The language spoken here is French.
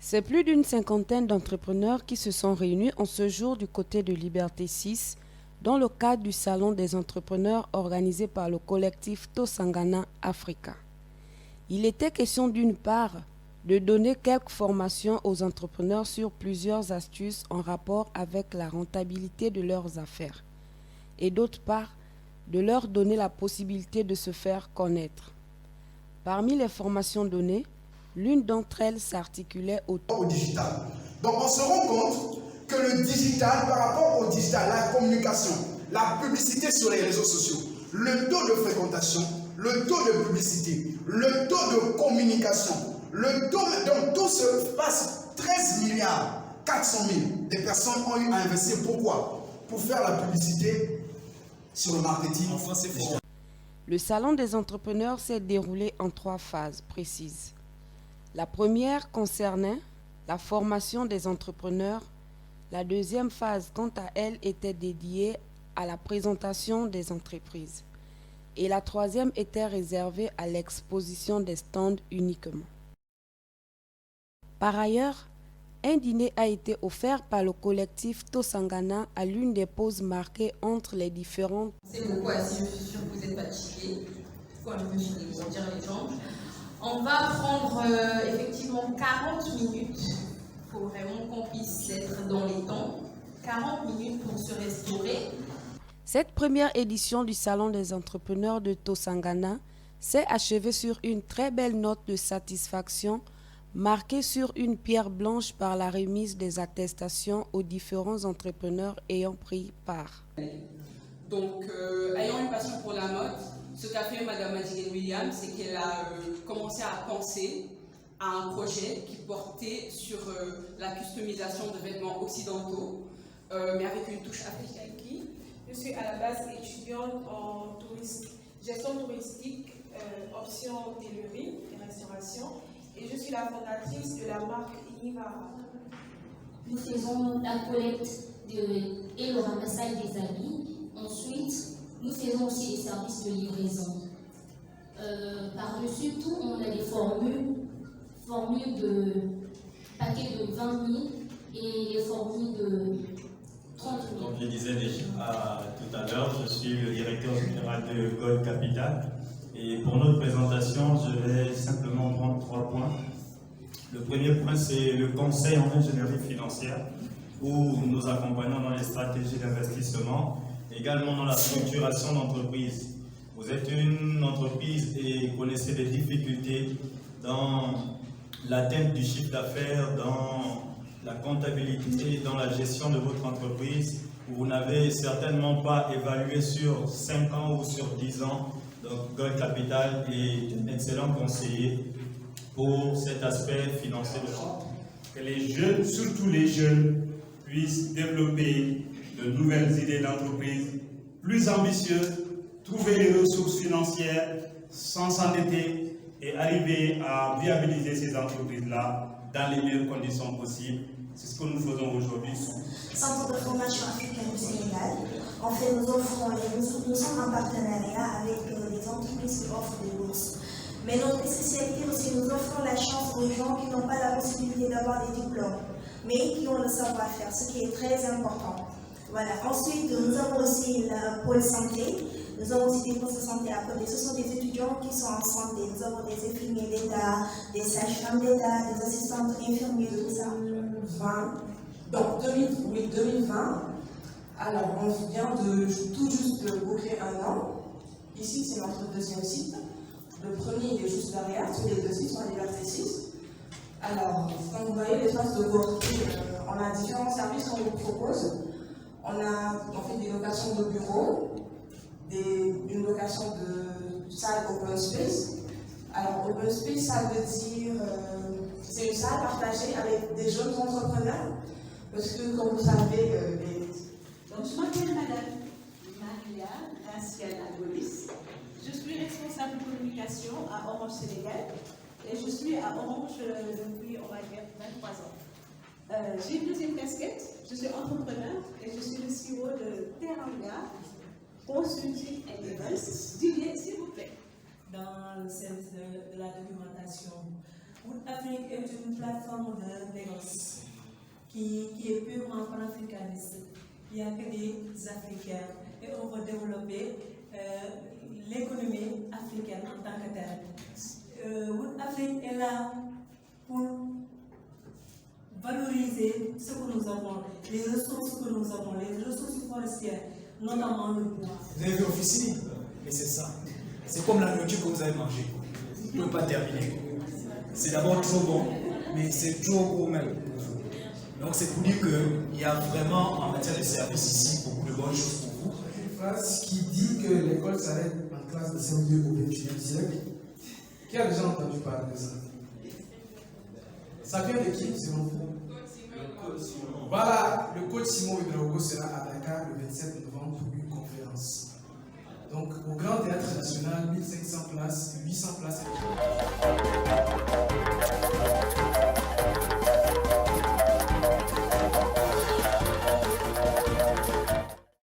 C'est plus d'une cinquantaine d'entrepreneurs qui se sont réunis en ce jour du côté de Liberté 6 dans le cadre du Salon des entrepreneurs organisé par le collectif Tosangana Africa. Il était question d'une part de donner quelques formations aux entrepreneurs sur plusieurs astuces en rapport avec la rentabilité de leurs affaires et d'autre part de leur donner la possibilité de se faire connaître. Parmi les formations données, l'une d'entre elles s'articulait au digital. Donc on se rend compte que le digital par rapport au digital, la communication, la publicité sur les réseaux sociaux, le taux de fréquentation, le taux de publicité, le taux de communication, le taux, donc tout se passe 13 milliards 400 000 des personnes ont eu à investir. Pourquoi? Pour faire la publicité sur le marketing. Enfin, c'est fort. Le salon des entrepreneurs s'est déroulé en 3 phases précises. La première concernait la formation des entrepreneurs. La deuxième phase, quant à elle, était dédiée à la présentation des entreprises. Et la troisième était réservée à l'exposition des stands uniquement. Par ailleurs, un dîner a été offert par le collectif Tosangana à l'une des pauses marquées entre les différentes. C'est beaucoup assis, je suis sûre que vous n'êtes pas fatigués. Il faut un peu filer, vous en dire les jambes. On va prendre effectivement 40 minutes. Il faut vraiment qu'on puisse être dans les temps. 40 minutes pour se restaurer. Cette première édition du Salon des entrepreneurs de Tosangana s'est achevée sur une très belle note de satisfaction marquée sur une pierre blanche par la remise des attestations aux différents entrepreneurs ayant pris part. Donc, ayant une passion pour la mode, ce qu'a fait Mme Madeleine Williams, c'est qu'elle a commencé à penser à un projet qui portait sur la customisation de vêtements occidentaux, mais avec une touche africaine. Je suis à la base étudiante en gestion touristique, option hôtellerie et restauration, et je suis la fondatrice de la marque Inivara. Nous faisons la collecte et le ramassage des habits. Ensuite, nous faisons aussi des services de livraison. Par-dessus tout, on a des formules de paquets de 20 000 et des formules de 30 000. Comme je disais déjà tout à l'heure, je suis le directeur général de Gold Capital. Et pour notre présentation, je vais simplement prendre 3 points. Le premier point, c'est le conseil en ingénierie financière, où nous accompagnons dans les stratégies d'investissement, également dans la structuration d'entreprise. Vous êtes une entreprise et connaissez des difficultés dans l'atteinte du chiffre d'affaires, dans la comptabilité, dans la gestion de votre entreprise. Vous n'avez certainement pas évalué sur 5 ans ou sur 10 ans. Donc, Gold Capital est un excellent conseiller pour cet aspect financier de l'entreprise. Que les jeunes, surtout les jeunes, puissent développer de nouvelles idées d'entreprise plus ambitieuses, trouver les ressources financières sans s'endetter et arriver à viabiliser ces entreprises-là dans les meilleures conditions possibles. C'est ce que nous faisons aujourd'hui. Centre de formation africaine du Sénégal. En fait, nous sommes en partenariat avec les entreprises qui offrent des bourses. Mais notre spécialité aussi, nous offrons la chance aux gens qui n'ont pas la possibilité d'avoir des diplômes, mais qui ont le savoir-faire, ce qui est très important. Voilà. Ensuite, nous avons aussi le pôle santé. Nous avons aussi des postes de santé à côté. Ce sont des étudiants qui sont en santé. Nous avons des infirmiers d'État, des sages-femmes d'État, des assistantes infirmiers, tout ça. 2020. Donc 2020. Alors, on vient de tout juste de boucler 1 an. Ici, c'est notre deuxième site. Le premier, il est juste derrière. Tous les 2 sites sont à Liberté 6. Alors, comme vous voyez, l'espace de coworking, on a différents services qu'on vous propose. On fait des locations de bureaux, une location de salle open space. Alors, open space, ça veut dire c'est une salle partagée avec des jeunes entrepreneurs. Parce que, comme vous savez, Donc, je m'appelle Madame Maria Graciela Golis. Je suis responsable de communication à Orange Sénégal et je suis à Orange depuis, on va dire, 23 ans. J'ai une deuxième casquette, je suis entrepreneur et je suis le CEO de Teranga Consulting and Events. Didier, s'il vous plaît. Dans le service de la documentation Wood Afrique est une plateforme de négoce qui est purement panafricaniste. Il n'y a que des Africains et on va développer l'économie africaine en tant que telle. Wood Afrique est là pour valoriser ce que nous avons, les ressources que nous avons, les ressources forestières, notamment le bois. Vous avez vu officine? Mais c'est ça. C'est comme la nourriture que vous avez mangée. Vous ne pouvez pas terminer. C'est d'abord trop bon, mais c'est trop gros même. Donc c'est pour dire qu'il y a vraiment en matière de services ici beaucoup de bonnes choses pour vous. Une phrase qui dit que l'école s'arrête en classe de CM2 au XXIe siècle. Qui a déjà entendu parler de ça? Ça vient de qui, selon vous? Voilà, le coach Simon Ouedraogo sera à Dakar le 27 novembre pour une conférence. Donc, au Grand Théâtre National, 1500 places, 800 places.